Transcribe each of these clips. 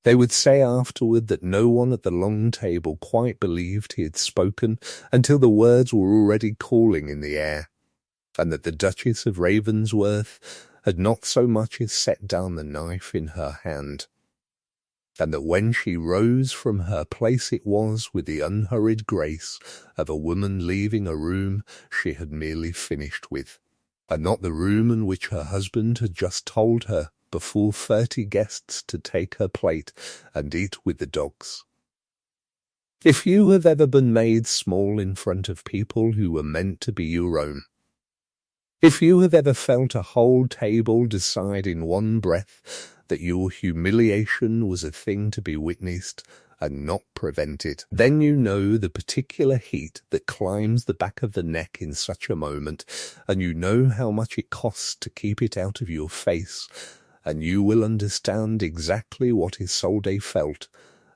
They would say afterward that no one at the long table quite believed he had spoken until the words were already calling in the air, and that the Duchess of Ravensworth had not so much as set down the knife in her hand, and that when she rose from her place it was with the unhurried grace of a woman leaving a room she had merely finished with, and not the room in which her husband had just told her before 30 guests to take her plate and eat with the dogs. If you have ever been made small in front of people who were meant to be your own, if you have ever felt a whole table decide in one breath that your humiliation was a thing to be witnessed and not prevented, then you know the particular heat that climbs the back of the neck in such a moment, and you know how much it costs to keep it out of your face, and you will understand exactly what Isolde felt,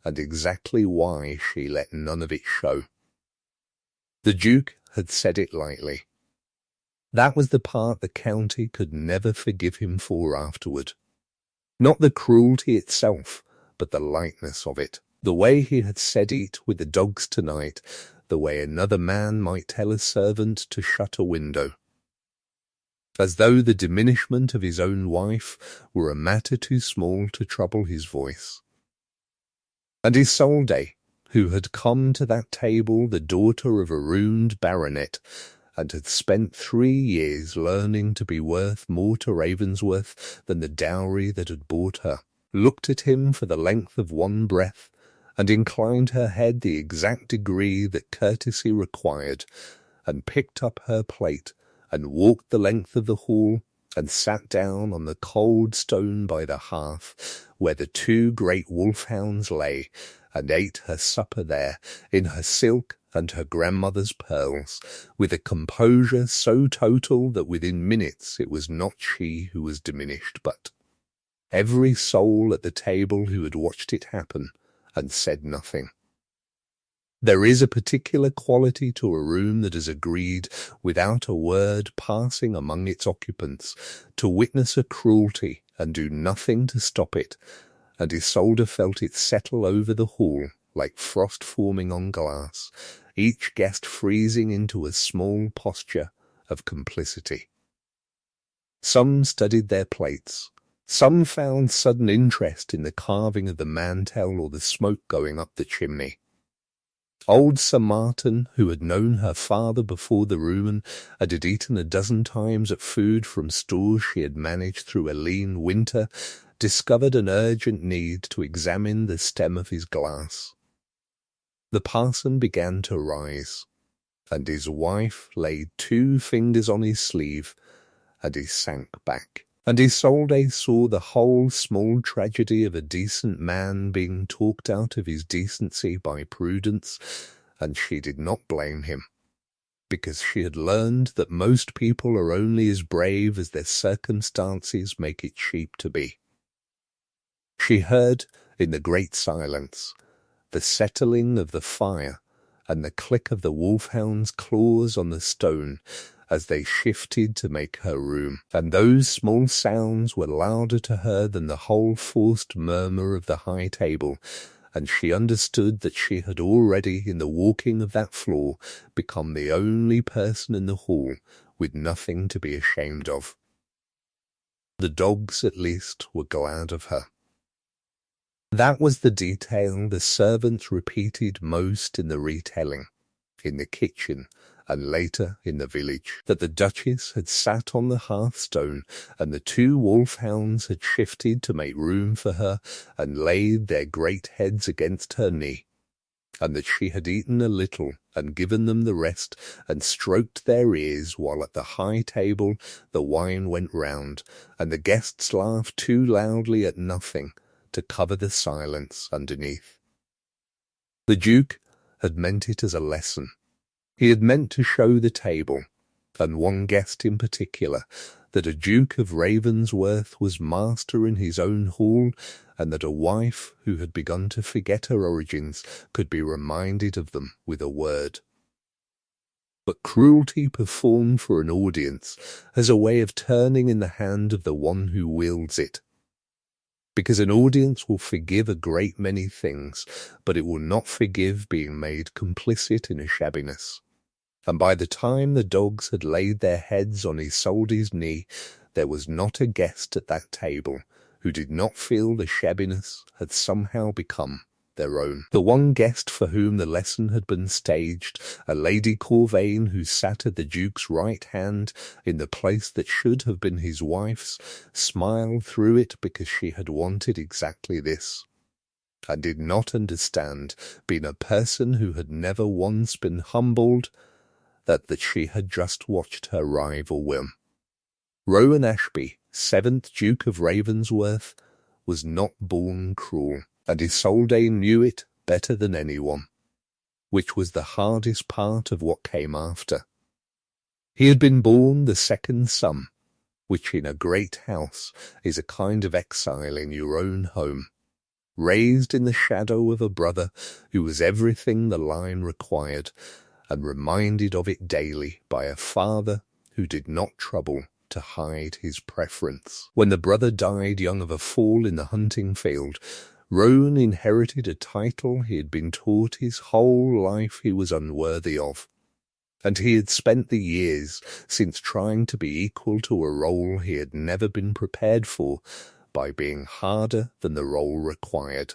and exactly why she let none of it show. The Duke had said it lightly. That was the part the county could never forgive him for afterward. Not the cruelty itself, but the lightness of it. The way he had said it with the dogs tonight, the way another man might tell a servant to shut a window. As though the diminishment of his own wife were a matter too small to trouble his voice. And Isolde, who had come to that table the daughter of a ruined baronet, and had spent 3 years learning to be worth more to Ravensworth than the dowry that had bought her, looked at him for the length of one breath, and inclined her head the exact degree that courtesy required, and picked up her plate, and walked the length of the hall, and sat down on the cold stone by the hearth, where the 2 great wolfhounds lay, and ate her supper there, in her silk and her grandmother's pearls, with a composure so total that within minutes it was not she who was diminished, but every soul at the table who had watched it happen, and said nothing. There is a particular quality to a room that has agreed, without a word passing among its occupants, to witness a cruelty and do nothing to stop it, and Isolde felt it settle over the hall like frost forming on glass, each guest freezing into a small posture of complicity. Some studied their plates. Some found sudden interest in the carving of the mantel or the smoke going up the chimney. Old Sir Martin, who had known her father before the ruin and had eaten a dozen times at food from stores she had managed through a lean winter, discovered an urgent need to examine the stem of his glass. The parson began to rise, and his wife laid 2 fingers on his sleeve, and he sank back. And Isolde saw the whole small tragedy of a decent man being talked out of his decency by Prudence, and she did not blame him, because she had learned that most people are only as brave as their circumstances make it cheap to be. She heard, in the great silence, the settling of the fire and the click of the wolfhound's claws on the stone as they shifted to make her room, and those small sounds were louder to her than the whole forced murmur of the high table, and she understood that she had already, in the walking of that floor, become the only person in the hall with nothing to be ashamed of. The dogs, at least, were glad of her. That was the detail the servants repeated most in the retelling, in the kitchen, and later in the village, that the Duchess had sat on the hearthstone, and the 2 wolfhounds had shifted to make room for her, and laid their great heads against her knee, and that she had eaten a little, and given them the rest, and stroked their ears, while at the high table the wine went round, and the guests laughed too loudly at nothing to cover the silence underneath. The Duke had meant it as a lesson. He had meant to show the table, and one guest in particular, that a Duke of Ravensworth was master in his own hall, and that a wife who had begun to forget her origins could be reminded of them with a word. But cruelty performed for an audience has a way of turning in the hand of the one who wields it. Because an audience will forgive a great many things, but it will not forgive being made complicit in a shabbiness. And by the time the dogs had laid their heads on Isolde's knee, there was not a guest at that table who did not feel the shabbiness had somehow become their own. The one guest for whom the lesson had been staged, a Lady Corvain who sat at the Duke's right hand in the place that should have been his wife's, smiled through it because she had wanted exactly this, and did not understand, being a person who had never once been humbled, that she had just watched her rival win. Rowan Ashby, 7th Duke of Ravensworth, was not born cruel, and Isolde knew it better than anyone, which was the hardest part of what came after. He had been born the second son, which in a great house is a kind of exile in your own home, raised in the shadow of a brother who was everything the line required, and reminded of it daily by a father who did not trouble to hide his preference. When the brother died young of a fall in the hunting field, Rowan inherited a title he had been taught his whole life he was unworthy of, and he had spent the years since trying to be equal to a role he had never been prepared for by being harder than the role required.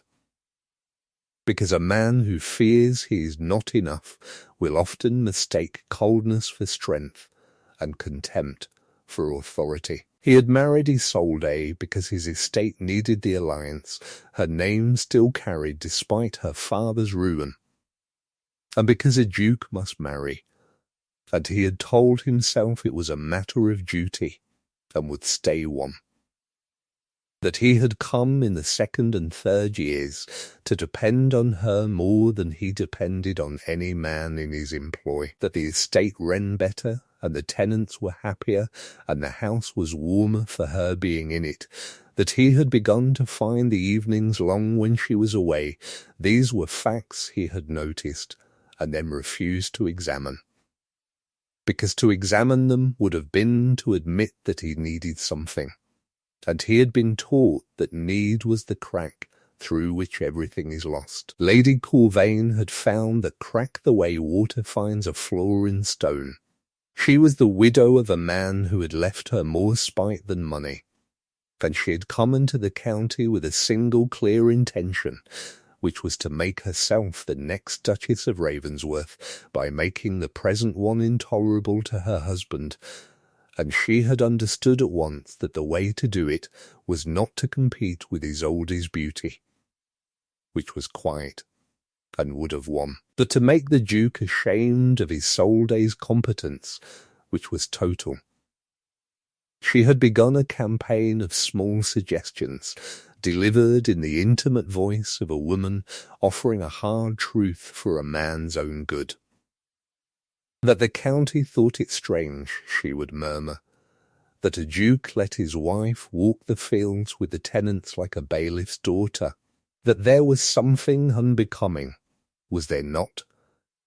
Because a man who fears he is not enough will often mistake coldness for strength and contempt for authority. He had married Isolde because his estate needed the alliance her name still carried despite her father's ruin, and because a duke must marry, and he had told himself it was a matter of duty and would stay one. That he had come in the 2nd and 3rd years to depend on her more than he depended on any man in his employ, that the estate ran better and the tenants were happier and the house was warmer for her being in it, that he had begun to find the evenings long when she was away, these were facts he had noticed and then refused to examine. Because to examine them would have been to admit that he needed something, and he had been taught that need was the crack through which everything is lost. Lady Corvain had found that crack the way water finds a flaw in stone. She was the widow of a man who had left her more spite than money, and she had come into the county with a single clear intention, which was to make herself the next Duchess of Ravensworth by making the present one intolerable to her husband, and she had understood at once that the way to do it was not to compete with Isolde's beauty, which was quiet and would have won, but to make the Duke ashamed of Isolde's competence, which was total. She had begun a campaign of small suggestions, delivered in the intimate voice of a woman offering a hard truth for a man's own good. That the county thought it strange, she would murmur, that a duke let his wife walk the fields with the tenants like a bailiff's daughter, that there was something unbecoming, was there not,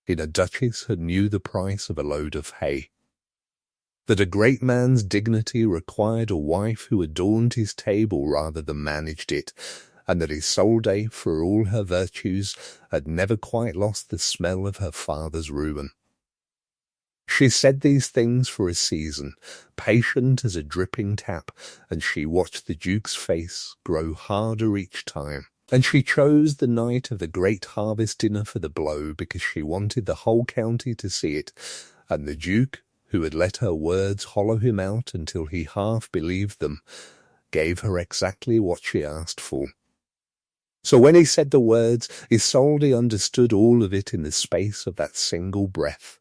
in a duchess who knew the price of a load of hay? That a great man's dignity required a wife who adorned his table rather than managed it, and that Isolde, for all her virtues, had never quite lost the smell of her father's ruin. She said these things for a season, patient as a dripping tap, and she watched the Duke's face grow harder each time. And she chose the night of the great harvest dinner for the blow because she wanted the whole county to see it, and the Duke, who had let her words hollow him out until he half believed them, gave her exactly what she asked for. So when he said the words, Isolde understood all of it in the space of that single breath.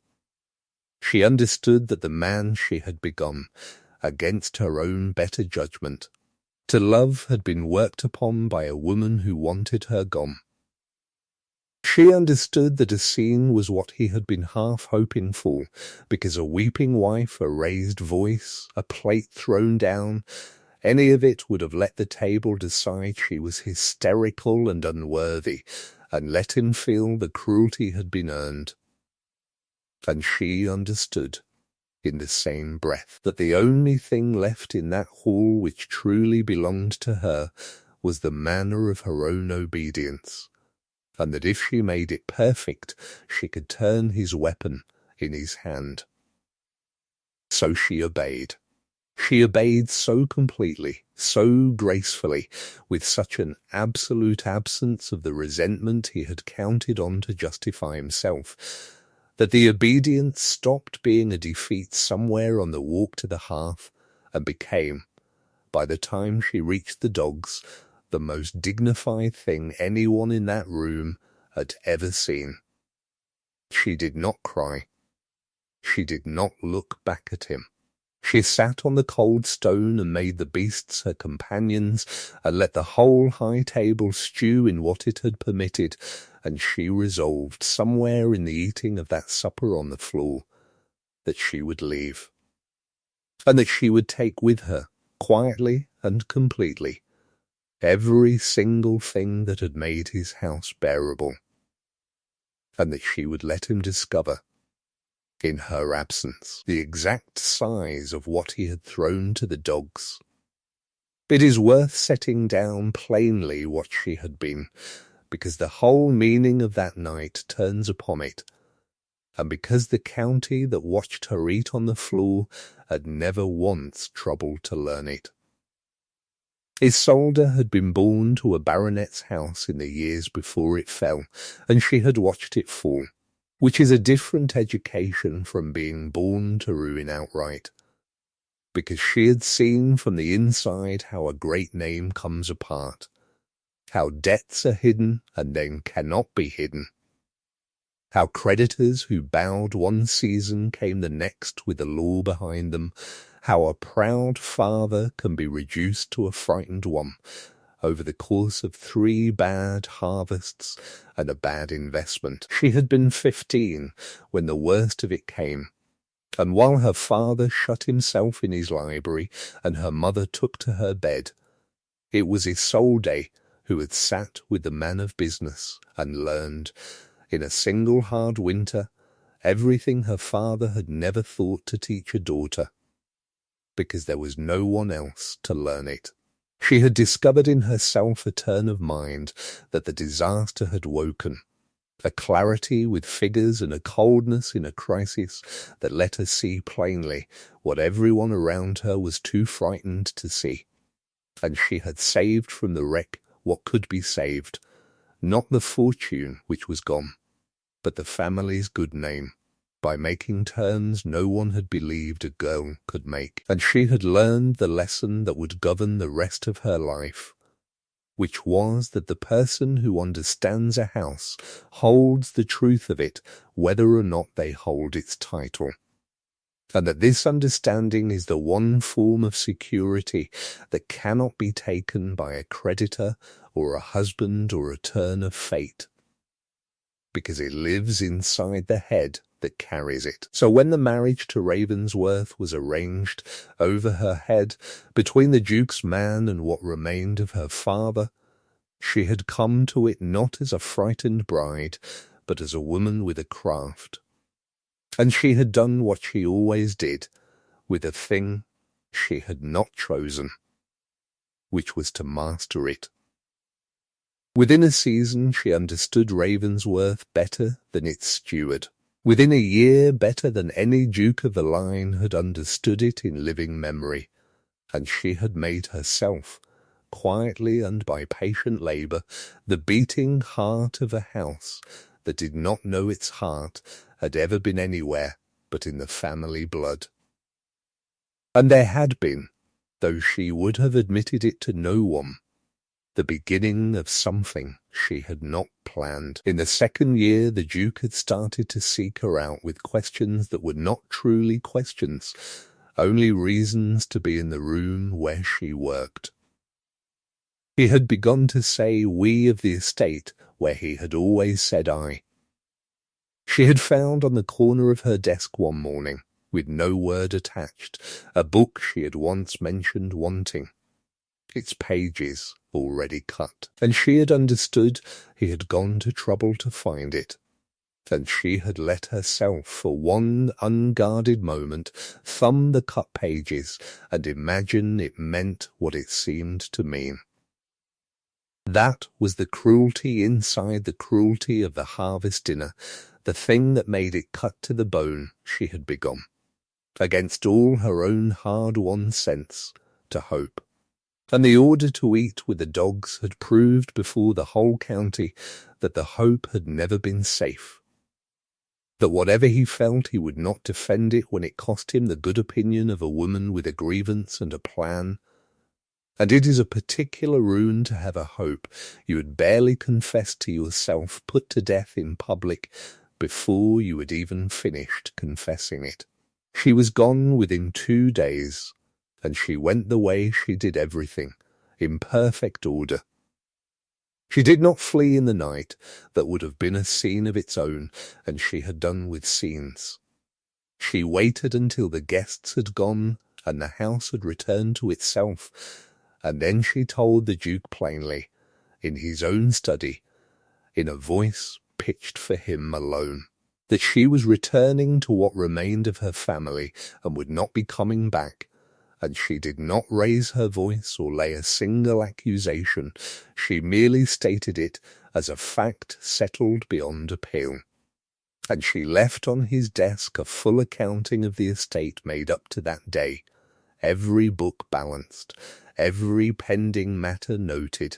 She understood that the man she had begun, against her own better judgment, to love had been worked upon by a woman who wanted her gone. She understood that a scene was what he had been half hoping for, because a weeping wife, a raised voice, a plate thrown down, any of it would have let the table decide she was hysterical and unworthy, and let him feel the cruelty had been earned. And she understood, in the same breath, that the only thing left in that hall which truly belonged to her was the manner of her own obedience, and that if she made it perfect, she could turn his weapon in his hand. So she obeyed. She obeyed so completely, so gracefully, with such an absolute absence of the resentment he had counted on to justify himself, that the obedience stopped being a defeat somewhere on the walk to the hearth and became, by the time she reached the dogs, the most dignified thing anyone in that room had ever seen. She did not cry. She did not look back at him. She sat on the cold stone and made the beasts her companions, and let the whole high table stew in what it had permitted, and she resolved, somewhere in the eating of that supper on the floor, that she would leave, and that she would take with her, quietly and completely, every single thing that had made his house bearable, and that she would let him discover, in her absence, the exact size of what he had thrown to the dogs. It is worth setting down plainly what she had been, because the whole meaning of that night turns upon it, and because the county that watched her eat on the floor had never once troubled to learn it. Isolde had been born to a baronet's house in the years before it fell, and she had watched it fall, which is a different education from being born to ruin outright, because she had seen from the inside how a great name comes apart, how debts are hidden and then cannot be hidden, how creditors who bowed one season came the next with the law behind them, how a proud father can be reduced to a frightened one over the course of 3 bad harvests and a bad investment. She had been 15 when the worst of it came, and while her father shut himself in his library and her mother took to her bed, it was Isolde who had sat with the man of business and learned, in a single hard winter, everything her father had never thought to teach a daughter, because there was no one else to learn it. She had discovered in herself a turn of mind that the disaster had woken, a clarity with figures and a coldness in a crisis that let her see plainly what everyone around her was too frightened to see. And she had saved from the wreck what could be saved, not the fortune which was gone, but the family's good name, by making turns no one had believed a girl could make. And she had learned the lesson that would govern the rest of her life, which was that the person who understands a house holds the truth of it whether or not they hold its title, and that this understanding is the one form of security that cannot be taken by a creditor or a husband or a turn of fate, because it lives inside the head that carries it. So when the marriage to Ravensworth was arranged over her head between the Duke's man and what remained of her father, she had come to it not as a frightened bride, but as a woman with a craft. And she had done what she always did with a thing she had not chosen, which was to master it. Within a season she understood Ravensworth better than its steward. Within a year better than any Duke of the line had understood it in living memory, and she had made herself, quietly and by patient labour, the beating heart of a house that did not know its heart had ever been anywhere but in the family blood. And there had been, though she would have admitted it to no one, the beginning of something she had not planned. In the second year the Duke had started to seek her out with questions that were not truly questions, only reasons to be in the room where she worked. He had begun to say "we" of the estate where he had always said "I." She had found on the corner of her desk one morning, with no word attached, a book she had once mentioned wanting, its pages already cut, and she had understood he had gone to trouble to find it, and she had let herself for one unguarded moment thumb the cut pages and imagine it meant what it seemed to mean. That was the cruelty inside the cruelty of the harvest dinner, the thing that made it cut to the bone she had begun, against all her own hard-won sense to hope. And the order to eat with the dogs had proved before the whole county that the hope had never been safe. That whatever he felt, he would not defend it when it cost him the good opinion of a woman with a grievance and a plan. And it is a particular ruin to have a hope you had barely confessed to yourself put to death in public before you had even finished confessing it. She was gone within 2 days, and she went the way she did everything, in perfect order. She did not flee in the night. That would have been a scene of its own, and she had done with scenes. She waited until the guests had gone and the house had returned to itself, and then she told the Duke plainly, in his own study, in a voice pitched for him alone, that she was returning to what remained of her family and would not be coming back. And she did not raise her voice or lay a single accusation. She merely stated it as a fact settled beyond appeal. And she left on his desk a full accounting of the estate made up to that day, every book balanced, every pending matter noted,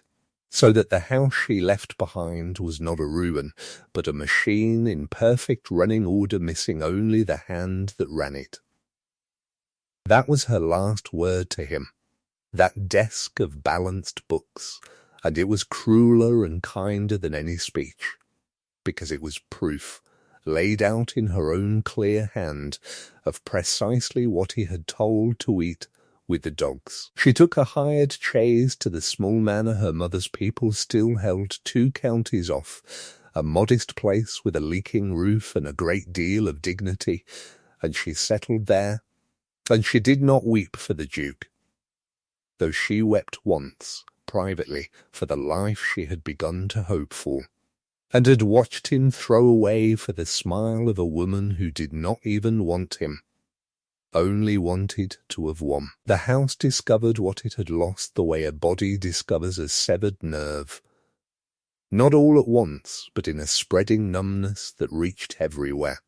so that the house she left behind was not a ruin, but a machine in perfect running order, missing only the hand that ran it. That was her last word to him, that desk of balanced books, and it was crueler and kinder than any speech, because it was proof, laid out in her own clear hand, of precisely what he had told to eat with the dogs. She took a hired chaise to the small manor her mother's people still held 2 counties off, a modest place with a leaking roof and a great deal of dignity, and she settled there. And she did not weep for the Duke, though she wept once, privately, for the life she had begun to hope for, and had watched him throw away for the smile of a woman who did not even want him, only wanted to have won. The house discovered what it had lost the way a body discovers a severed nerve, not all at once, but in a spreading numbness that reached everywhere.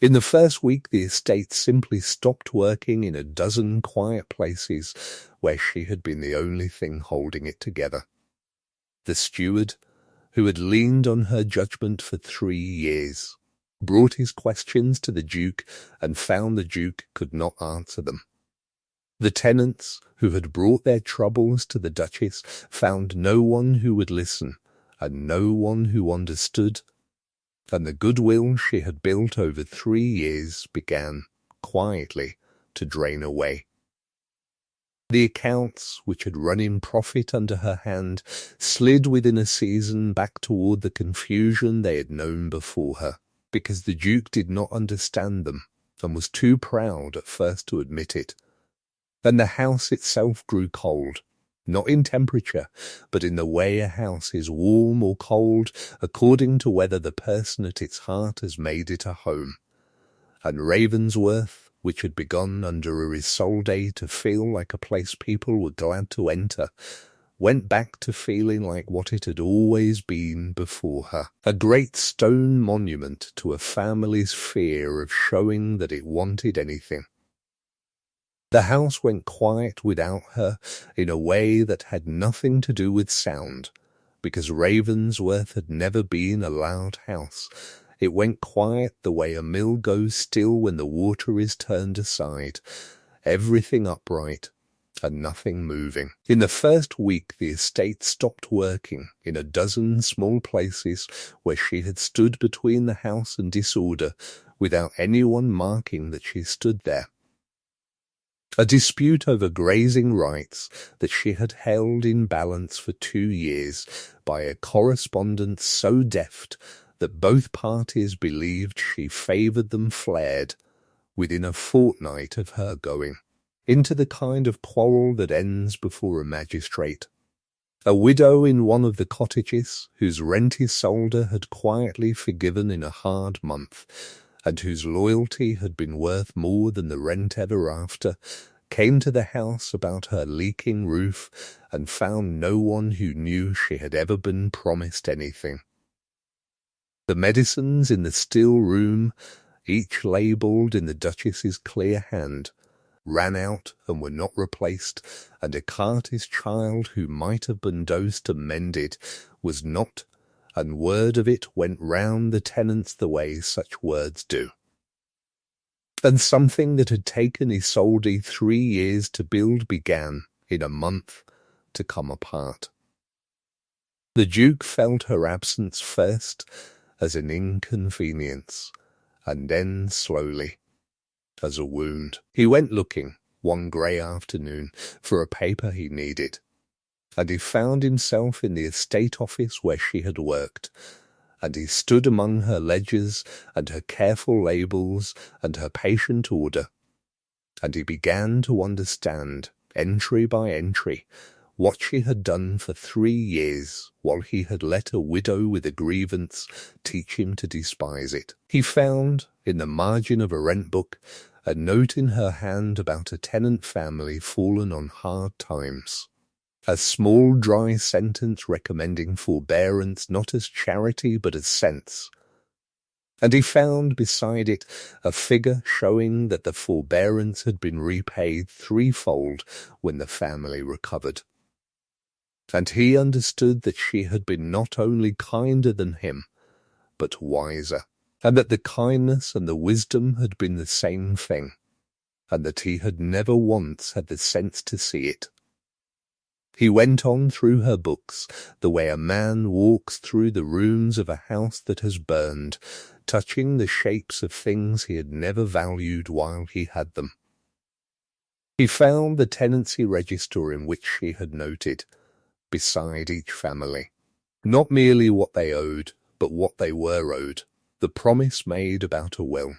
In the first week, the estate simply stopped working in a dozen quiet places where she had been the only thing holding it together. The steward, who had leaned on her judgment for 3 years, brought his questions to the Duke and found the Duke could not answer them. The tenants, who had brought their troubles to the Duchess, found no one who would listen and no one who understood, and the goodwill she had built over 3 years began, quietly, to drain away. The accounts, which had run in profit under her hand, slid within a season back toward the confusion they had known before her, because the Duke did not understand them, and was too proud at first to admit it. And the house itself grew cold, not in temperature, but in the way a house is warm or cold, according to whether the person at its heart has made it a home. And Ravensworth, which had begun under a Isolde to feel like a place people were glad to enter, went back to feeling like what it had always been before her, a great stone monument to a family's fear of showing that it wanted anything. The house went quiet without her in a way that had nothing to do with sound, because Ravensworth had never been a loud house. It went quiet the way a mill goes still when the water is turned aside, everything upright and nothing moving. In the first week the estate stopped working in a dozen small places where she had stood between the house and disorder without anyone marking that she stood there. A dispute over grazing rights that she had held in balance for 2 years by a correspondence so deft that both parties believed she favoured them flared, within a fortnight of her going, into the kind of quarrel that ends before a magistrate. A widow in one of the cottages, whose rent Isolde had quietly forgiven in a hard month, and whose loyalty had been worth more than the rent ever after, came to the house about her leaking roof and found no one who knew she had ever been promised anything. The medicines in the still room, each labelled in the Duchess's clear hand, ran out and were not replaced, and Descartes' child, who might have been dosed and mended, was not, and word of it went round the tenants the way such words do. And something that had taken Isolde 3 years to build began, in a month, to come apart. The Duke felt her absence first as an inconvenience, and then slowly as a wound. He went looking, one grey afternoon, for a paper he needed, and he found himself in the estate office where she had worked, and he stood among her ledgers and her careful labels and her patient order, and he began to understand, entry by entry, what she had done for 3 years while he had let a widow with a grievance teach him to despise it. He found, in the margin of a rent book, a note in her hand about a tenant family fallen on hard times. A small dry sentence recommending forbearance not as charity but as sense. And he found beside it a figure showing that the forbearance had been repaid 3-fold when the family recovered. And he understood that she had been not only kinder than him, but wiser, and that the kindness and the wisdom had been the same thing, and that he had never once had the sense to see it. He went on through her books, the way a man walks through the rooms of a house that has burned, touching the shapes of things he had never valued while he had them. He found the tenancy register in which she had noted, beside each family, not merely what they owed, but what they were owed, the promise made about a will,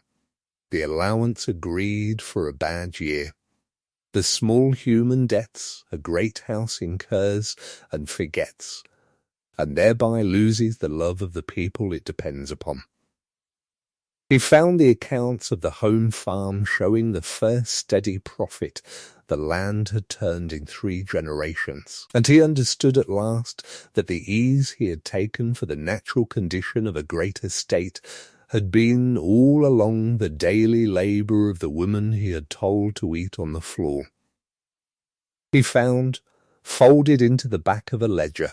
the allowance agreed for a bad year, the small human debts a great house incurs and forgets, and thereby loses the love of the people it depends upon. He found the accounts of the home farm showing the first steady profit the land had turned in 3 generations, and he understood at last that the ease he had taken for the natural condition of a great estate had been all along the daily labour of the woman he had told to eat on the floor. He found, folded into the back of a ledger,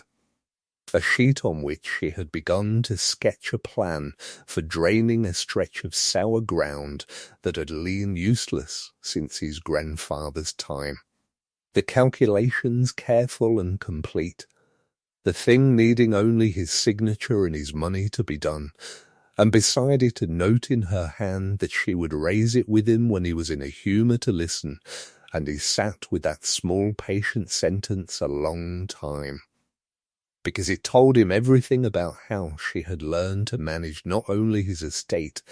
a sheet on which she had begun to sketch a plan for draining a stretch of sour ground that had lain useless since his grandfather's time. The calculations careful and complete, the thing needing only his signature and his money to be done, and beside it a note in her hand that she would raise it with him when he was in a humour to listen, and he sat with that small patient sentence a long time, because it told him everything about how she had learned to manage not only his estate,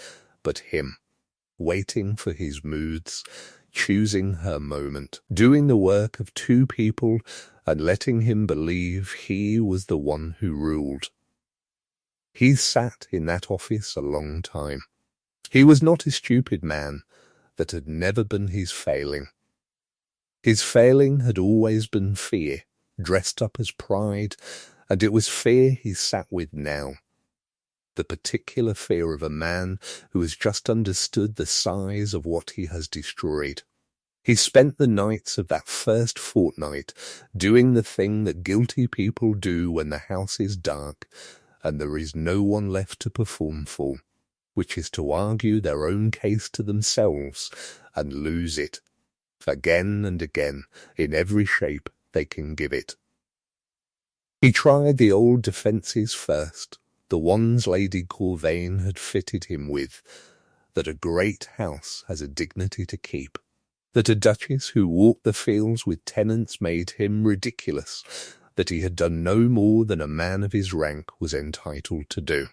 but him, waiting for his moods, choosing her moment, doing the work of 2 people, and letting him believe he was the one who ruled. He sat in that office a long time. He was not a stupid man. That had never been his failing. His failing had always been fear, dressed up as pride, and it was fear he sat with now, the particular fear of a man who has just understood the size of what he has destroyed. He spent the nights of that first fortnight doing the thing that guilty people do when the house is dark and there is no one left to perform for, which is to argue their own case to themselves and lose it, again and again, in every shape they can give it. He tried the old defences first, the ones Lady Corvain had fitted him with, that a great house has a dignity to keep, that a duchess who walked the fields with tenants made him ridiculous, that he had done no more than a man of his rank was entitled to do.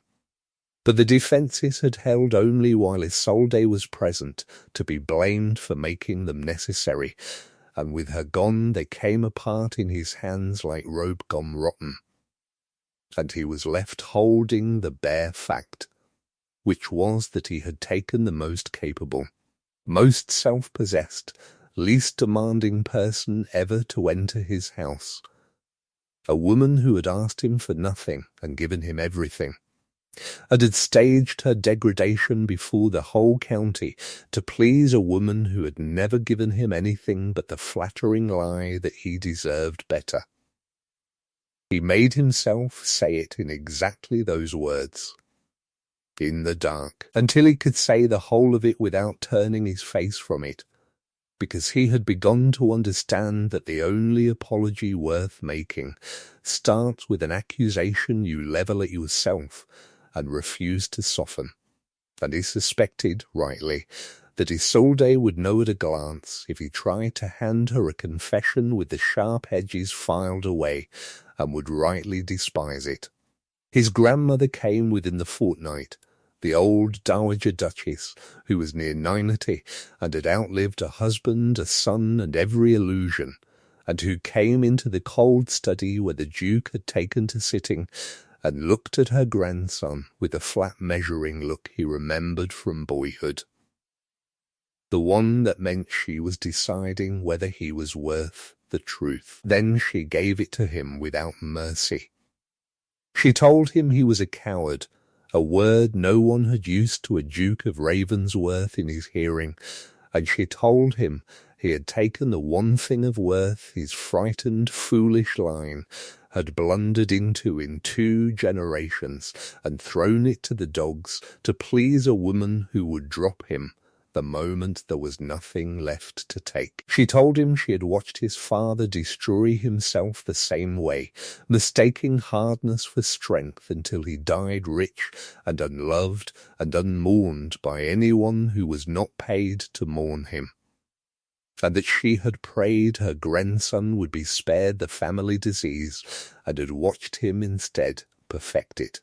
But the defences had held only while Isolde was present, to be blamed for making them necessary, and with her gone they came apart in his hands like rope gone rotten, and he was left holding the bare fact, which was that he had taken the most capable, most self-possessed, least demanding person ever to enter his house. A woman who had asked him for nothing and given him everything, and had staged her degradation before the whole county to please a woman who had never given him anything but the flattering lie that he deserved better. He made himself say it in exactly those words, in the dark, until he could say the whole of it without turning his face from it, because he had begun to understand that the only apology worth making starts with an accusation you level at yourself and refuse to soften. And he suspected, rightly, that Isolde would know at a glance if he tried to hand her a confession with the sharp edges filed away, and would rightly despise it. His grandmother came within the fortnight, the old Dowager Duchess, who was near 90 and had outlived a husband, a son, and every illusion, and who came into the cold study where the Duke had taken to sitting, and looked at her grandson with the flat measuring look he remembered from boyhood. The one that meant she was deciding whether he was worth the truth. Then she gave it to him without mercy. She told him he was a coward, a word no one had used to a Duke of Ravensworth in his hearing, and she told him he had taken the one thing of worth his frightened, foolish line had blundered into in 2 generations, and thrown it to the dogs to please a woman who would drop him the moment there was nothing left to take. She told him she had watched his father destroy himself the same way, mistaking hardness for strength until he died rich and unloved and unmourned by anyone who was not paid to mourn him, and that she had prayed her grandson would be spared the family disease, and had watched him instead perfect it.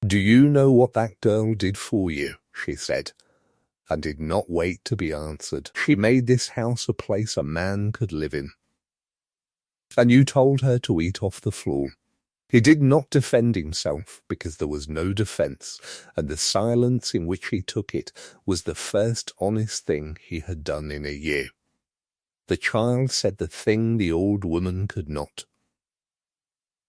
"Do you know what that girl did for you?" she said, and did not wait to be answered. "She made this house a place a man could live in. And you told her to eat off the floor." He did not defend himself, because there was no defence, and the silence in which he took it was the first honest thing he had done in a year. The child said the thing the old woman could not.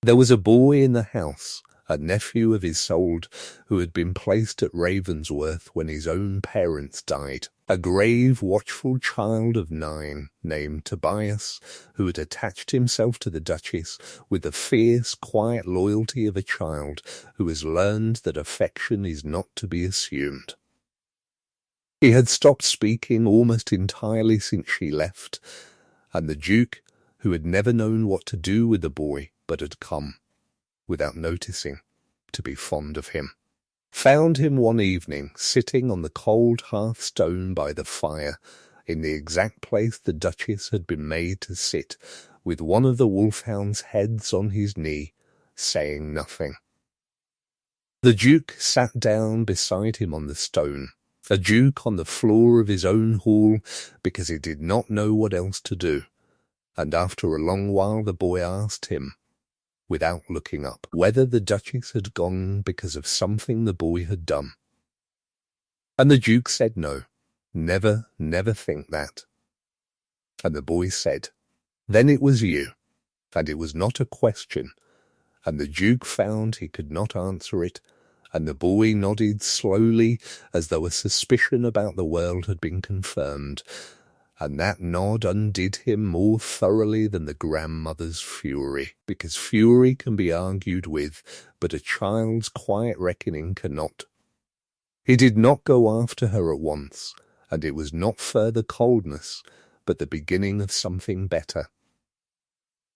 There was a boy in the house, a nephew of Isolde, who had been placed at Ravensworth when his own parents died. A grave, watchful child of 9, named Tobias, who had attached himself to the Duchess with the fierce, quiet loyalty of a child who has learned that affection is not to be assumed. He had stopped speaking almost entirely since she left, and the Duke, who had never known what to do with the boy, but had come, without noticing, to be fond of him, found him one evening sitting on the cold hearthstone by the fire, in the exact place the Duchess had been made to sit, with one of the wolfhound's heads on his knee, saying nothing. The Duke sat down beside him on the stone, a Duke on the floor of his own hall, because he did not know what else to do, and after a long while the boy asked him, without looking up, whether the Duchess had gone because of something the boy had done. And the Duke said no, never think that. And the boy said, "Then it was you," and it was not a question, and the Duke found he could not answer it, and the boy nodded slowly as though a suspicion about the world had been confirmed, and that nod undid him more thoroughly than the grandmother's fury, because fury can be argued with, but a child's quiet reckoning cannot. He did not go after her at once, and it was not further coldness, but the beginning of something better,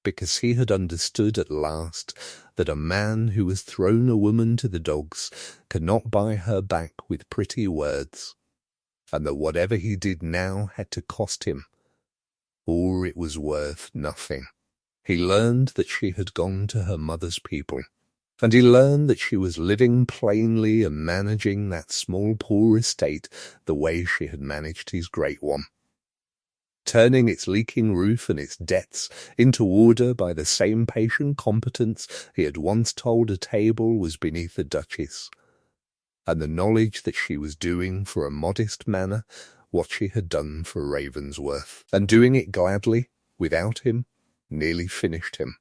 because he had understood at last that a man who has thrown a woman to the dogs cannot buy her back with pretty words, and that whatever he did now had to cost him, or it was worth nothing. He learned that she had gone to her mother's people, and he learned that she was living plainly and managing that small poor estate the way she had managed his great one, turning its leaking roof and its debts into order by the same patient competence he had once told a table was beneath the Duchess, and the knowledge that she was doing for a modest manor what she had done for Ravensworth, and doing it gladly, without him, nearly finished him.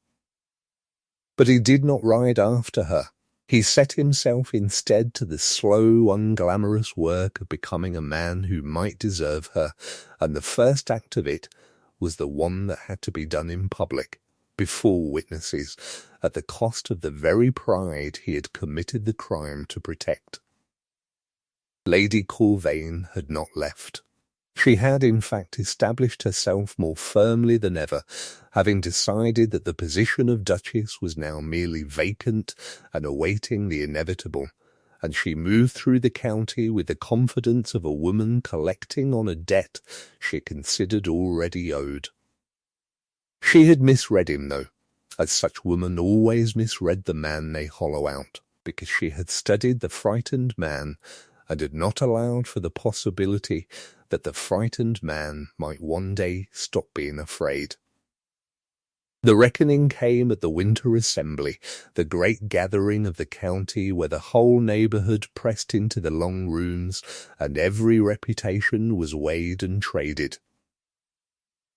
But he did not ride after her. He set himself instead to the slow, unglamorous work of becoming a man who might deserve her, and the first act of it was the one that had to be done in public, before witnesses, at the cost of the very pride he had committed the crime to protect. Lady Corvain had not left. She had, in fact, established herself more firmly than ever, having decided that the position of Duchess was now merely vacant and awaiting the inevitable, and she moved through the county with the confidence of a woman collecting on a debt she considered already owed. She had misread him, though, as such women always misread the man they hollow out, because she had studied the frightened man and had not allowed for the possibility that the frightened man might one day stop being afraid. The reckoning came at the winter assembly, the great gathering of the county where the whole neighbourhood pressed into the long rooms, and every reputation was weighed and traded.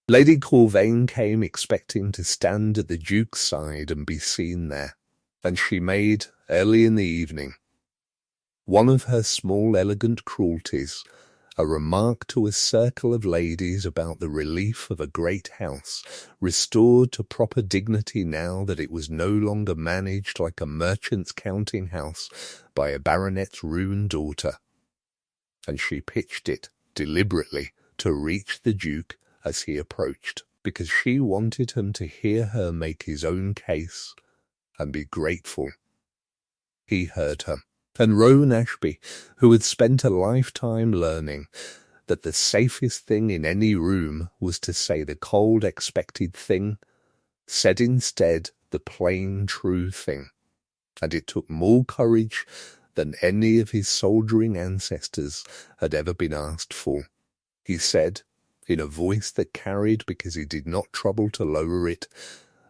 Lady Corvain came expecting to stand at the Duke's side and be seen there, and she made, early in the evening, one of her small elegant cruelties, a remark to a circle of ladies about the relief of a great house, restored to proper dignity now that it was no longer managed like a merchant's counting house by a baronet's ruined daughter. And she pitched it, deliberately, to reach the Duke as he approached, because she wanted him to hear her make his own case and be grateful. He heard her. And Rowan Ashby, who had spent a lifetime learning that the safest thing in any room was to say the cold expected thing, said instead the plain true thing, and it took more courage than any of his soldiering ancestors had ever been asked for. He said, in a voice that carried because he did not trouble to lower it,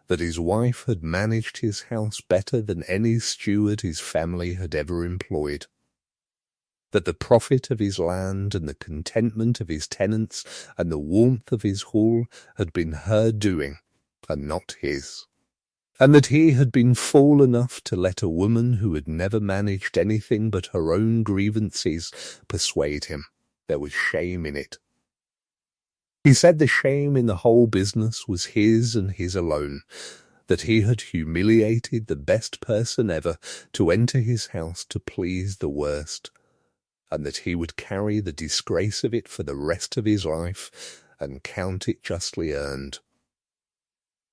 that his wife had managed his house better than any steward his family had ever employed, that the profit of his land and the contentment of his tenants and the warmth of his hall had been her doing and not his, and that he had been fool enough to let a woman who had never managed anything but her own grievances persuade him. There was shame in it. He said the shame in the whole business was his and his alone, that he had humiliated the best person ever to enter his house to please the worst, and that he would carry the disgrace of it for the rest of his life and count it justly earned.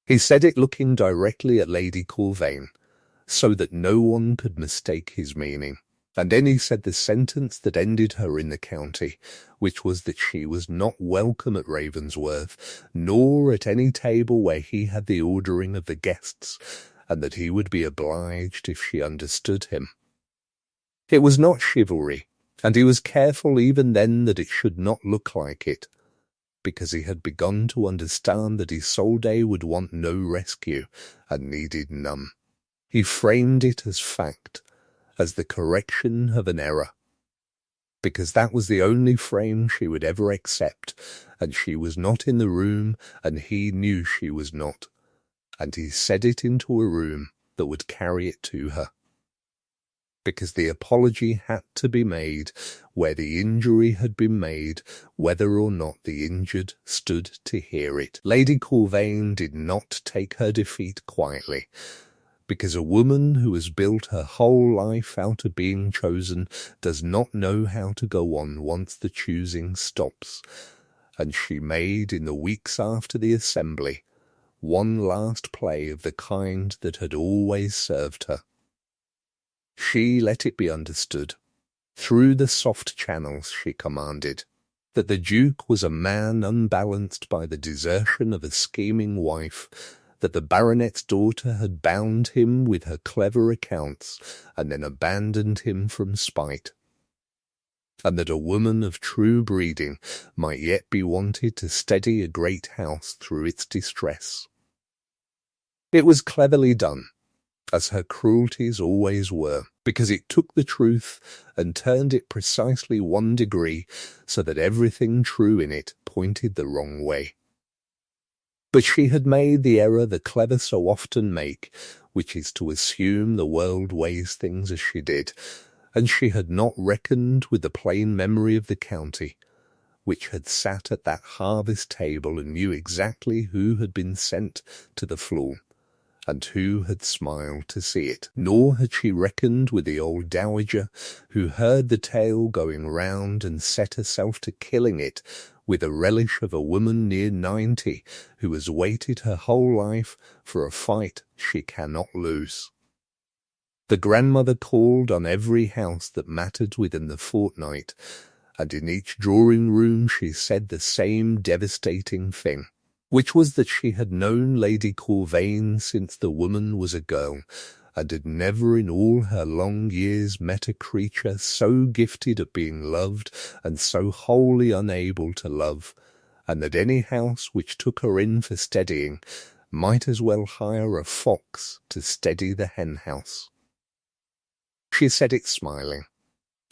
He said it looking directly at Lady Corvain, so that no one could mistake his meaning. And then he said the sentence that ended her in the county, which was that she was not welcome at Ravensworth, nor at any table where he had the ordering of the guests, and that he would be obliged if she understood him. It was not chivalry, and he was careful even then that it should not look like it, because he had begun to understand that Isolde would want no rescue, and needed none. He framed it as fact, as the correction of an error, because that was the only frame she would ever accept, and she was not in the room, and he knew she was not, and he said it into a room that would carry it to her, because the apology had to be made where the injury had been made, whether or not the injured stood to hear it. Lady Corvain did not take her defeat quietly, because a woman who has built her whole life out of being chosen does not know how to go on once the choosing stops, and she made, in the weeks after the assembly, one last play of the kind that had always served her. She let it be understood, through the soft channels she commanded, that the Duke was a man unbalanced by the desertion of a scheming wife, that the baronet's daughter had bound him with her clever accounts and then abandoned him from spite, and that a woman of true breeding might yet be wanted to steady a great house through its distress. It was cleverly done, as her cruelties always were, because it took the truth and turned it precisely 1 degree so that everything true in it pointed the wrong way. But she had made the error the clever so often make, which is to assume the world weighs things as she did, and she had not reckoned with the plain memory of the county, which had sat at that harvest table and knew exactly who had been sent to the floor, and who had smiled to see it. Nor had she reckoned with the old dowager, who heard the tale going round and set herself to killing it with a relish of a woman near 90, who has waited her whole life for a fight she cannot lose. The grandmother called on every house that mattered within the fortnight, and in each drawing-room she said the same devastating thing, which was that she had known Lady Corvain since the woman was a girl, and had never in all her long years met a creature so gifted at being loved and so wholly unable to love, and that any house which took her in for steadying might as well hire a fox to steady the hen-house. She said it smiling,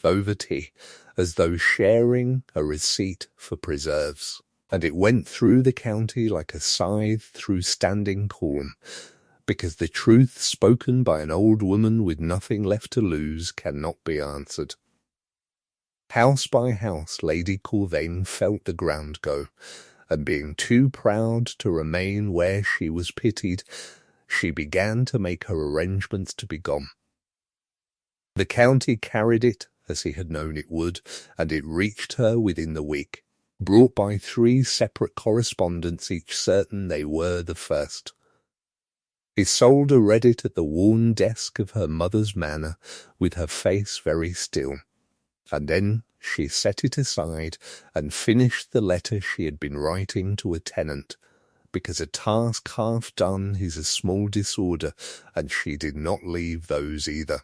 over tea, as though sharing a receipt for preserves, and it went through the county like a scythe through standing corn, because the truth spoken by an old woman with nothing left to lose cannot be answered. House by house Lady Corvain felt the ground go, and being too proud to remain where she was pitied, she began to make her arrangements to be gone. The county carried it as he had known it would, and it reached her within the week, brought by 3 separate correspondents, each certain they were the first. Isolde read it at the worn desk of her mother's manor, with her face very still, and then she set it aside and finished the letter she had been writing to a tenant, because a task half done is a small disorder, and she did not leave those either.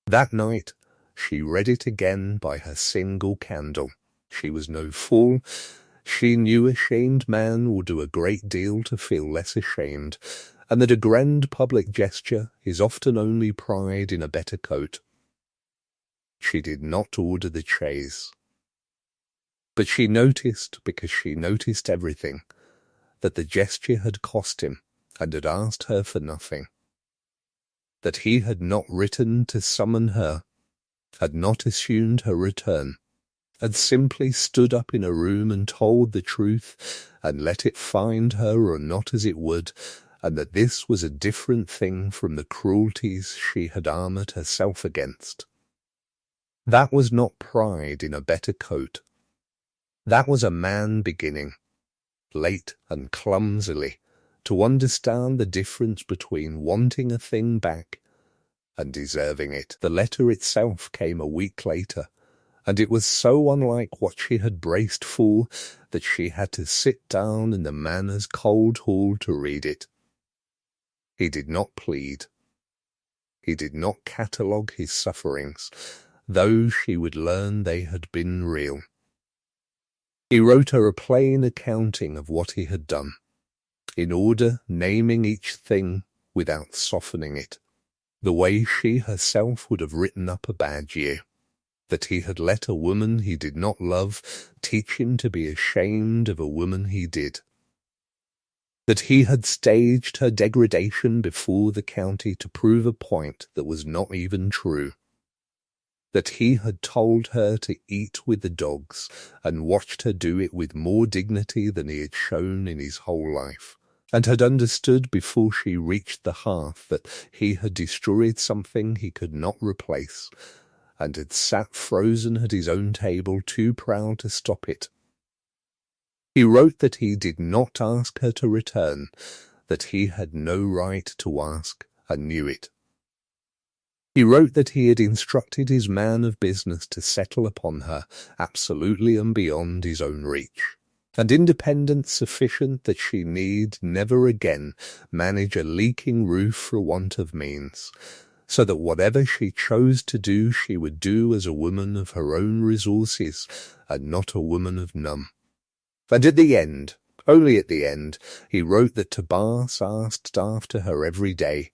That night she read it again by her single candle. She was no fool. She knew a shamed man will do a great deal to feel less ashamed, and that a grand public gesture is often only pride in a better coat. She did not order the chaise. But she noticed, because she noticed everything, that the gesture had cost him, and had asked her for nothing. That he had not written to summon her, had not assumed her return, had simply stood up in a room and told the truth, and let it find her or not as it would, and that this was a different thing from the cruelties she had armoured herself against. That was not pride in a better coat. That was a man beginning, late and clumsily, to understand the difference between wanting a thing back and deserving it. The letter itself came a week later, and it was so unlike what she had braced for that she had to sit down in the manor's cold hall to read it. He did not plead. He did not catalogue his sufferings, though she would learn they had been real. He wrote her a plain accounting of what he had done, in order naming each thing without softening it, the way she herself would have written up a bad year. That he had let a woman he did not love teach him to be ashamed of a woman he did. That he had staged her degradation before the county to prove a point that was not even true. That he had told her to eat with the dogs, and watched her do it with more dignity than he had shown in his whole life, and had understood before she reached the hearth that he had destroyed something he could not replace, and had sat frozen at his own table, too proud to stop it. He wrote that he did not ask her to return, that he had no right to ask, and knew it. He wrote that he had instructed his man of business to settle upon her, absolutely and beyond his own reach, and independence sufficient that she need never again manage a leaking roof for want of means, so that whatever she chose to do she would do as a woman of her own resources, and not a woman of none. And at the end, only at the end, he wrote that Tobias asked after her every day,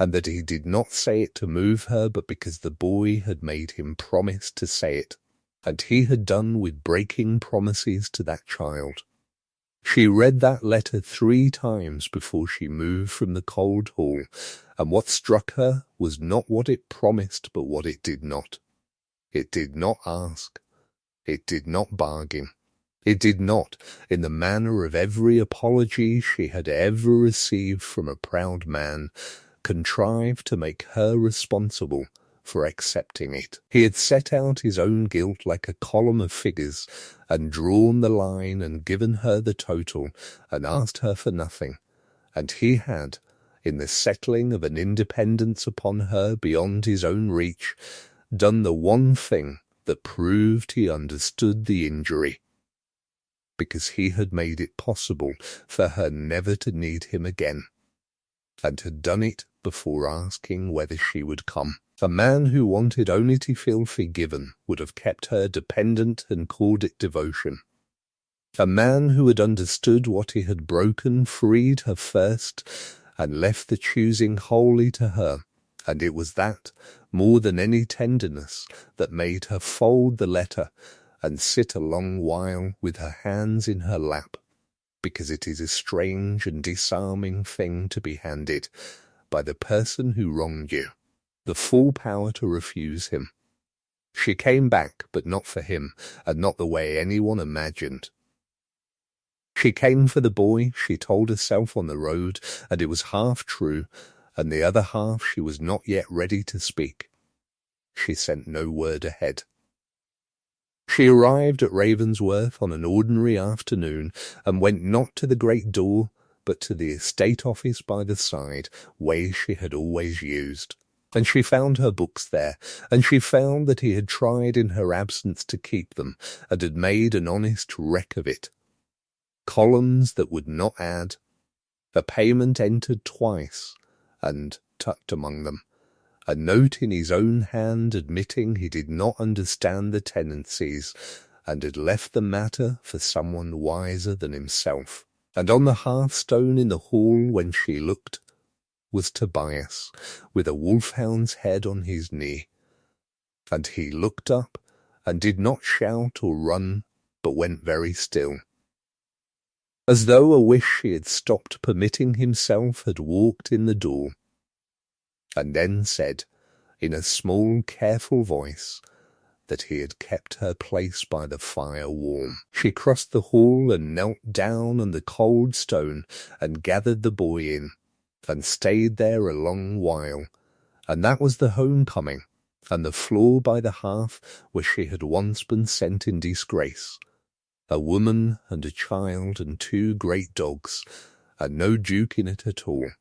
and that he did not say it to move her, but because the boy had made him promise to say it, and he had done with breaking promises to that child. She read that letter 3 times before she moved from the cold hall, and what struck her was not what it promised, but what it did not. It did not ask. It did not bargain. It did not, in the manner of every apology she had ever received from a proud man, contrive to make her responsible for accepting it. He had set out his own guilt like a column of figures, and drawn the line and given her the total, and asked her for nothing. And he had, in the settling of an independence upon her beyond his own reach, done the one thing that proved he understood the injury, because he had made it possible for her never to need him again, and had done it before asking whether she would come. A man who wanted only to feel forgiven would have kept her dependent and called it devotion. A man who had understood what he had broken freed her first, and left the choosing wholly to her, and it was that, more than any tenderness, that made her fold the letter and sit a long while with her hands in her lap, because it is a strange and disarming thing to be handed, by the person who wronged you, the full power to refuse him. She came back, but not for him, and not the way anyone imagined. She came for the boy, she told herself on the road, and it was half true, and the other half she was not yet ready to speak. She sent no word ahead. She arrived at Ravensworth on an ordinary afternoon, and went not to the great door, but to the estate office by the side, way she had always used. And she found her books there, and she found that he had tried in her absence to keep them, and had made an honest wreck of it. Columns that would not add, a payment entered twice, and tucked among them, a note in his own hand admitting he did not understand the tenancies, and had left the matter for someone wiser than himself. And on the hearthstone in the hall, when she looked, was Tobias, with a wolfhound's head on his knee. And he looked up, and did not shout or run, but went very still, as though a wish he had stopped permitting himself had walked in the door, and then said, in a small, careful voice, that he had kept her place by the fire warm. She crossed the hall and knelt down on the cold stone, and gathered the boy in, and stayed there a long while, and that was the homecoming, and the floor by the hearth where she had once been sent in disgrace, a woman and a child and 2 great dogs, and no Duke in it at all,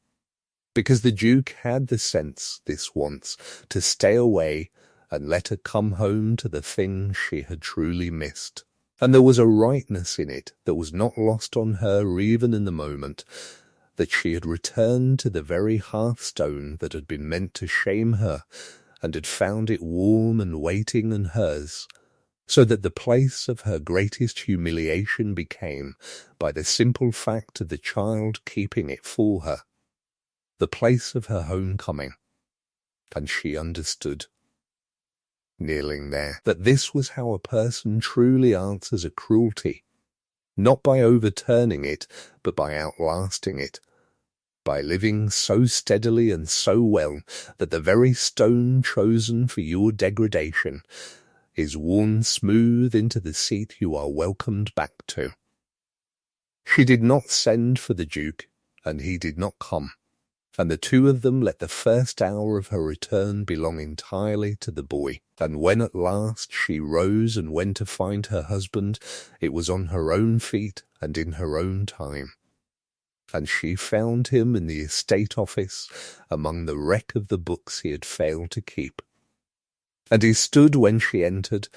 because the Duke had the sense, this once, to stay away and let her come home to the thing she had truly missed. And there was a rightness in it that was not lost on her even in the moment, that she had returned to the very hearthstone that had been meant to shame her, and had found it warm and waiting and hers, so that the place of her greatest humiliation became, by the simple fact of the child keeping it for her, the place of her homecoming. And she understood, kneeling there, that this was how a person truly answers a cruelty, not by overturning it, but by outlasting it, by living so steadily and so well that the very stone chosen for your degradation is worn smooth into the seat you are welcomed back to. She did not send for the Duke, and he did not come, and the 2 of them let the first hour of her return belong entirely to the boy. And when at last she rose and went to find her husband, it was on her own feet and in her own time. And she found him in the estate office among the wreck of the books he had failed to keep. And he stood when she entered,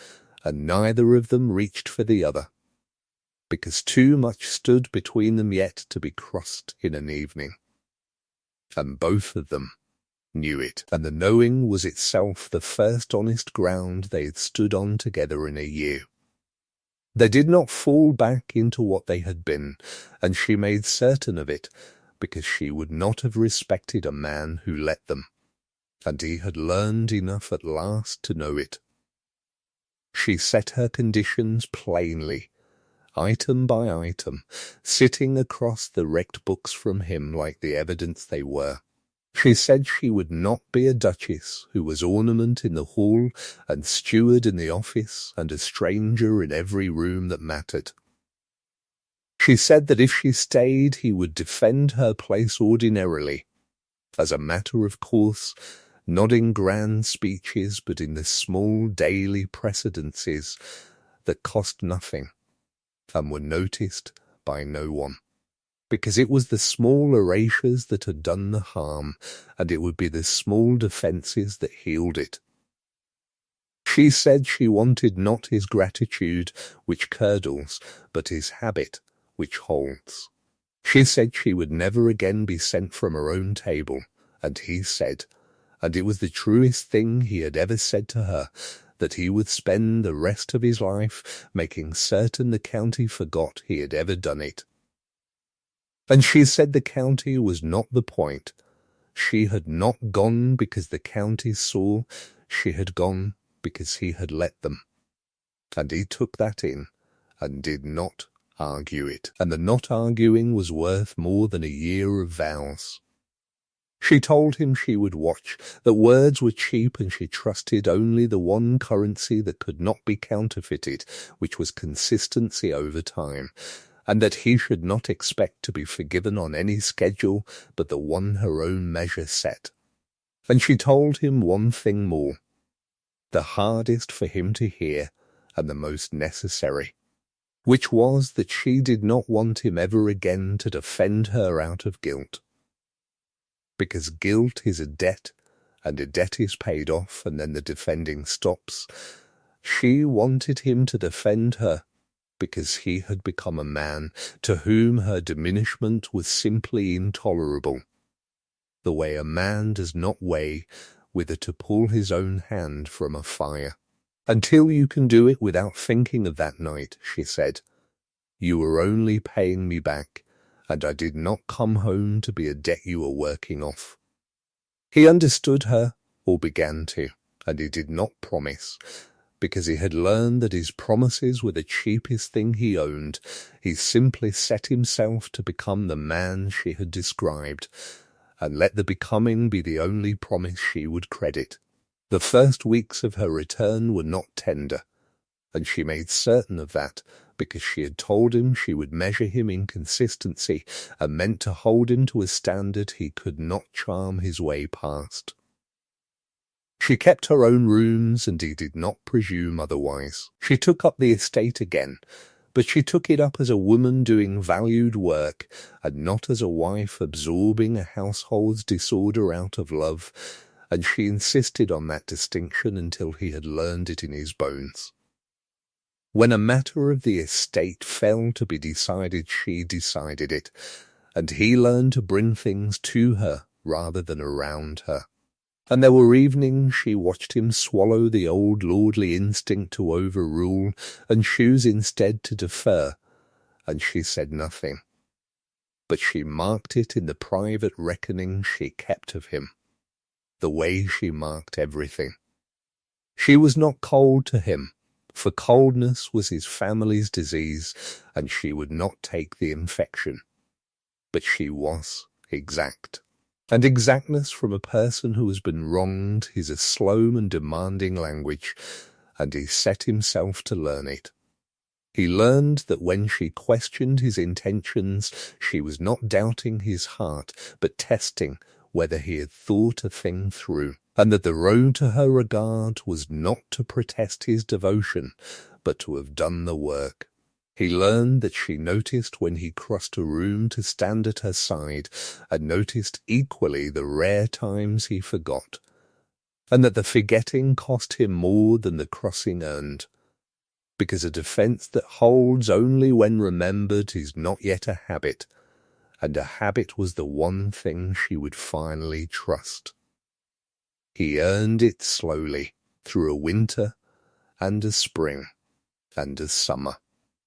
and neither of them reached for the other, because too much stood between them yet to be crossed in an evening. And both of them knew it, and the knowing was itself the first honest ground they had stood on together in a year. They did not fall back into what they had been, and she made certain of it, because she would not have respected a man who let them, and he had learned enough at last to know it. She set her conditions plainly, item by item, sitting across the wrecked books from him like the evidence they were. She said she would not be a duchess who was ornament in the hall and steward in the office and a stranger in every room that mattered. She said that if she stayed, he would defend her place ordinarily, as a matter of course, not in grand speeches but in the small daily precedences that cost nothing and were noticed by no one. Because it was the small erasures that had done the harm, and it would be the small defences that healed it. She said she wanted not his gratitude, which curdles, but his habit, which holds. She said she would never again be sent from her own table, and he said, and it was the truest thing he had ever said to her, that he would spend the rest of his life making certain the county forgot he had ever done it. And she said the county was not the point. She had not gone because the county saw, she had gone because he had let them. And he took that in, and did not argue it, and the not arguing was worth more than a year of vows. She told him she would watch, that words were cheap and she trusted only the one currency that could not be counterfeited, which was consistency over time, and that he should not expect to be forgiven on any schedule but the one her own measure set. And she told him one thing more, the hardest for him to hear and the most necessary, which was that she did not want him ever again to defend her out of guilt. Because guilt is a debt, and a debt is paid off and then the defending stops. She wanted him to defend her, because he had become a man to whom her diminishment was simply intolerable, the way a man does not weigh whither to pull his own hand from a fire. Until you can do it without thinking of that night, she said, you were only paying me back, and I did not come home to be a debt you were working off. He understood her, or began to, and he did not promise, because he had learned that his promises were the cheapest thing he owned. He simply set himself to become the man she had described, and let the becoming be the only promise she would credit. The first weeks of her return were not tender, and she made certain of that, because she had told him she would measure him in consistency, and meant to hold him to a standard he could not charm his way past. She kept her own rooms, and he did not presume otherwise. She took up the estate again, but she took it up as a woman doing valued work, and not as a wife absorbing a household's disorder out of love, and she insisted on that distinction until he had learned it in his bones. When a matter of the estate fell to be decided, she decided it, and he learned to bring things to her rather than around her. And there were evenings she watched him swallow the old lordly instinct to overrule and choose instead to defer, and she said nothing. But she marked it in the private reckoning she kept of him, the way she marked everything. She was not cold to him, for coldness was his family's disease, and she would not take the infection. But she was exact. And exactness from a person who has been wronged is a slow and demanding language, and he set himself to learn it. He learned that when she questioned his intentions, she was not doubting his heart, but testing whether he had thought a thing through, and that the road to her regard was not to protest his devotion, but to have done the work. He learned that she noticed when he crossed a room to stand at her side, and noticed equally the rare times he forgot, and that the forgetting cost him more than the crossing earned, because a defence that holds only when remembered is not yet a habit, and a habit was the one thing she would finally trust. He earned it slowly, through a winter, and a spring, and a summer.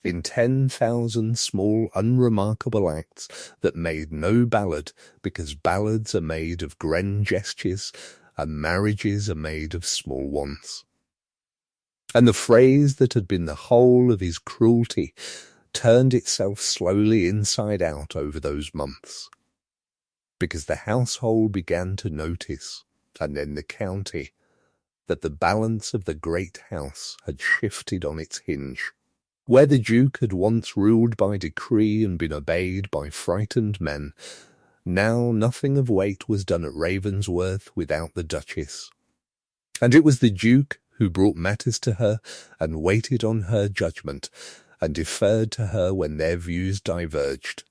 in 10,000 small unremarkable acts that made no ballad, because ballads are made of grand gestures and marriages are made of small ones. And the phrase that had been the whole of his cruelty turned itself slowly inside out over those months, because the household began to notice, and then the county, that the balance of the great house had shifted on its hinge. Where the Duke had once ruled by decree and been obeyed by frightened men, now nothing of weight was done at Ravensworth without the Duchess. And it was the Duke who brought matters to her and waited on her judgment and deferred to her when their views diverged.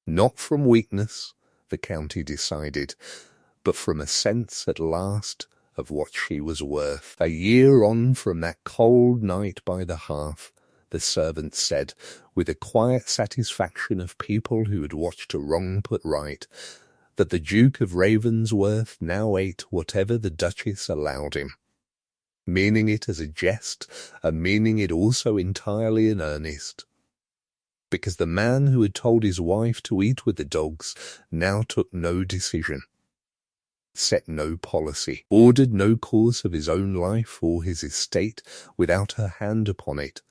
Not from weakness, the county decided, but from a sense at last of what she was worth. A year on from that cold night by the hearth, the servants said, with a quiet satisfaction of people who had watched a wrong put right, that the Duke of Ravensworth now ate whatever the Duchess allowed him, meaning it as a jest and meaning it also entirely in earnest, because the man who had told his wife to eat with the dogs now took no decision, set no policy, ordered no course of his own life or his estate without her hand upon it,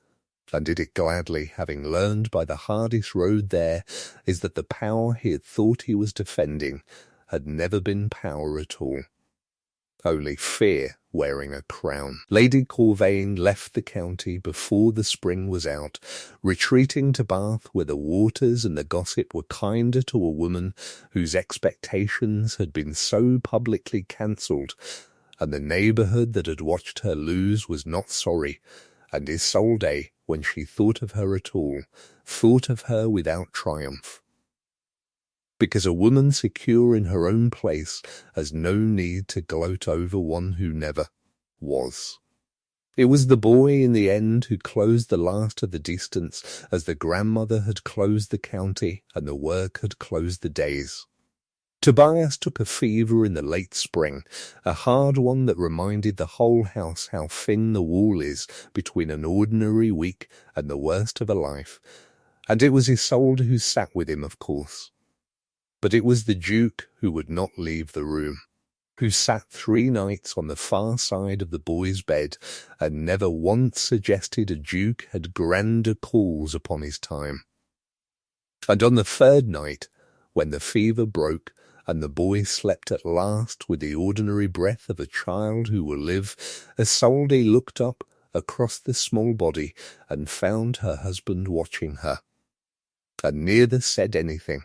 and did it gladly, having learned by the hardest road there is that the power he had thought he was defending had never been power at all, only fear wearing a crown. Lady Corvain left the county before the spring was out, retreating to Bath, where the waters and the gossip were kinder to a woman whose expectations had been so publicly cancelled, and the neighbourhood that had watched her lose was not sorry, and Isolde, when she thought of her at all, thought of her without triumph. Because a woman secure in her own place has no need to gloat over one who never was. It was the boy in the end who closed the last of the distance, as the grandmother had closed the county and the work had closed the days. Tobias took a fever in the late spring, a hard one that reminded the whole house how thin the wall is between an ordinary week and the worst of a life, and it was Isolde who sat with him, of course. But it was the Duke who would not leave the room, who sat 3 nights on the far side of the boy's bed, and never once suggested a Duke had grander calls upon his time. And on the 3rd night, when the fever broke, and the boy slept at last with the ordinary breath of a child who will live, Isolde looked up across the small body and found her husband watching her, and neither said anything,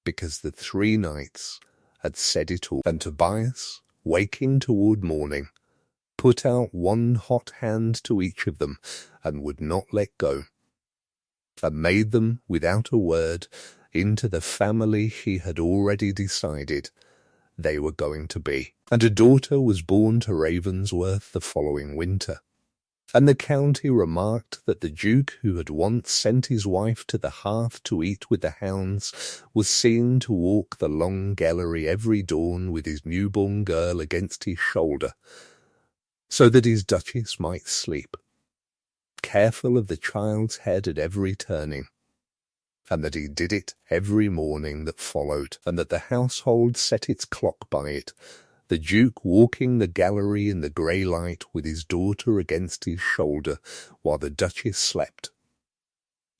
because the 3 nights had said it all. And Tobias, waking toward morning, put out one hot hand to each of them and would not let go, and made them, without a word, into the family he had already decided they were going to be. And a daughter was born to Ravensworth the following winter. And the county remarked that the Duke, who had once sent his wife to the hearth to eat with the hounds, was seen to walk the long gallery every dawn with his newborn girl against his shoulder, so that his Duchess might sleep, careful of the child's head at every turning, and that he did it every morning that followed, and that the household set its clock by it, the Duke walking the gallery in the grey light with his daughter against his shoulder while the Duchess slept.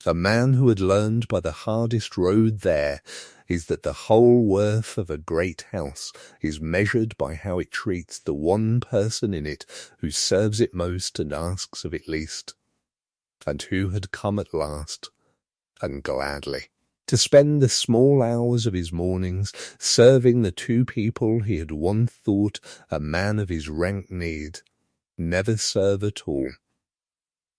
A man who had learned by the hardest road there is that the whole worth of a great house is measured by how it treats the one person in it who serves it most and asks of it least, and who had come at last, and gladly, to spend the small hours of his mornings serving the 2 people he had once thought a man of his rank need never serve at all.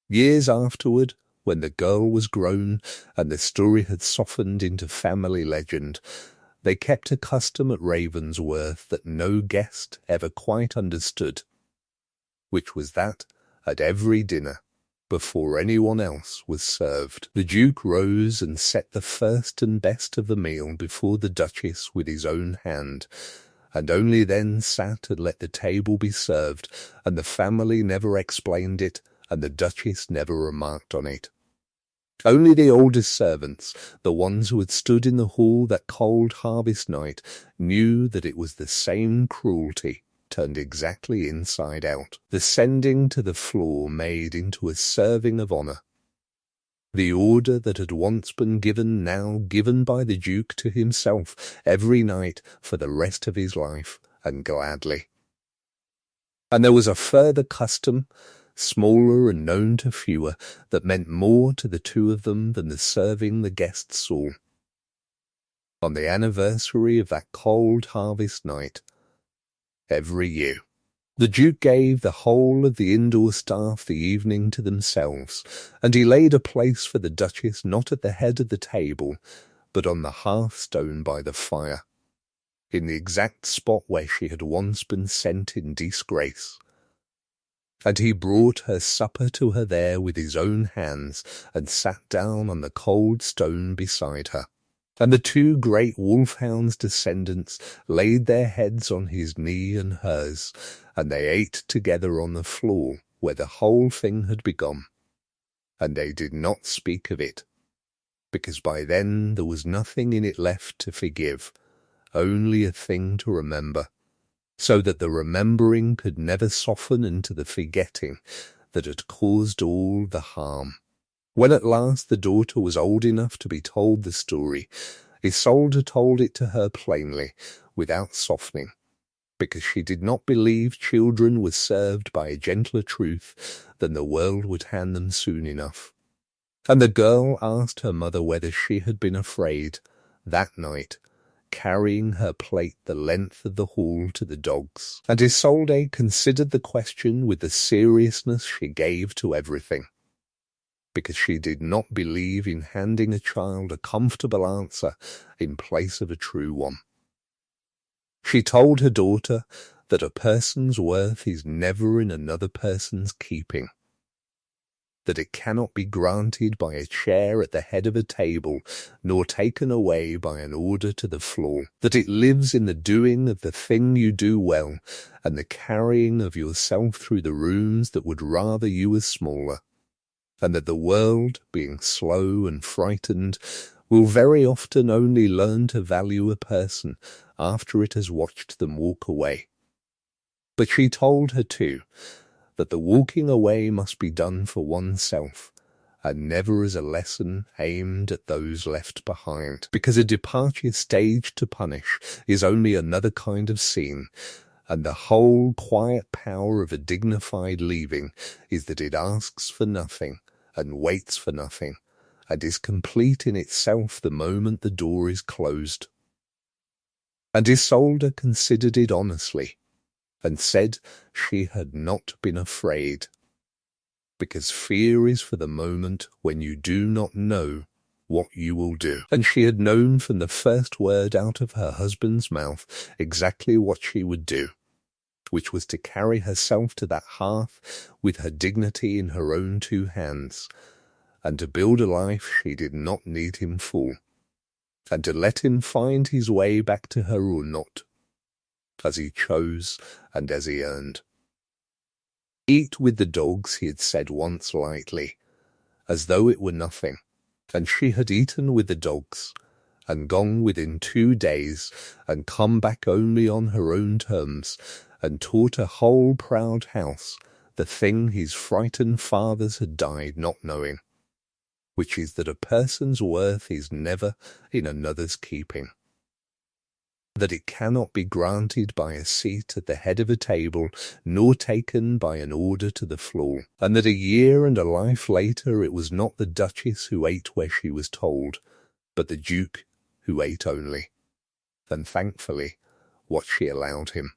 Years afterward, when the girl was grown and the story had softened into family legend, they kept a custom at Ravensworth that no guest ever quite understood, which was that at every dinner, before anyone else was served, the Duke rose and set the first and best of the meal before the Duchess with his own hand, and only then sat and let the table be served, and the family never explained it and the Duchess never remarked on it. Only the oldest servants, the ones who had stood in the hall that cold harvest night, knew that it was the same cruelty turned exactly inside out, the sending to the floor made into a serving of honour. The order that had once been given, now given by the Duke to himself every night for the rest of his life, and gladly. And there was a further custom, smaller and known to fewer, that meant more to the two of them than the serving the guests saw. On the anniversary of that cold harvest night, every year, the Duke gave the whole of the indoor staff the evening to themselves, and he laid a place for the Duchess not at the head of the table, but on the hearthstone by the fire, in the exact spot where she had once been sent in disgrace. And he brought her supper to her there with his own hands, and sat down on the cold stone beside her. And the two great wolfhounds' descendants laid their heads on his knee and hers, and they ate together on the floor where the whole thing had begun. And they did not speak of it, because by then there was nothing in it left to forgive, only a thing to remember, so that the remembering could never soften into the forgetting that had caused all the harm. When at last the daughter was old enough to be told the story, Isolde told it to her plainly, without softening, because she did not believe children were served by a gentler truth than the world would hand them soon enough. And the girl asked her mother whether she had been afraid, that night, carrying her plate the length of the hall to the dogs. And Isolde considered the question with the seriousness she gave to everything, because she did not believe in handing a child a comfortable answer in place of a true one. She told her daughter that a person's worth is never in another person's keeping, that it cannot be granted by a chair at the head of a table, nor taken away by an order to the floor, that it lives in the doing of the thing you do well, and the carrying of yourself through the rooms that would rather you were smaller, and that the world, being slow and frightened, will very often only learn to value a person after it has watched them walk away. But she told her, too, that the walking away must be done for oneself, and never as a lesson aimed at those left behind, because a departure staged to punish is only another kind of scene, and the whole quiet power of a dignified leaving is that it asks for nothing, and waits for nothing, and is complete in itself the moment the door is closed. And Isolde considered it honestly, and said she had not been afraid, because fear is for the moment when you do not know what you will do. And she had known from the first word out of her husband's mouth exactly what she would do, which was to carry herself to that hearth with her dignity in her own two hands, and to build a life she did not need him for, and to let him find his way back to her or not, as he chose and as he earned. Eat with the dogs, he had said once lightly, as though it were nothing, and she had eaten with the dogs, and gone within 2 days, and come back only on her own terms, and taught a whole proud house the thing his frightened fathers had died not knowing, which is that a person's worth is never in another's keeping, that it cannot be granted by a seat at the head of a table, nor taken by an order to the floor, and that a year and a life later it was not the Duchess who ate where she was told, but the Duke who ate only, and thankfully what she allowed him.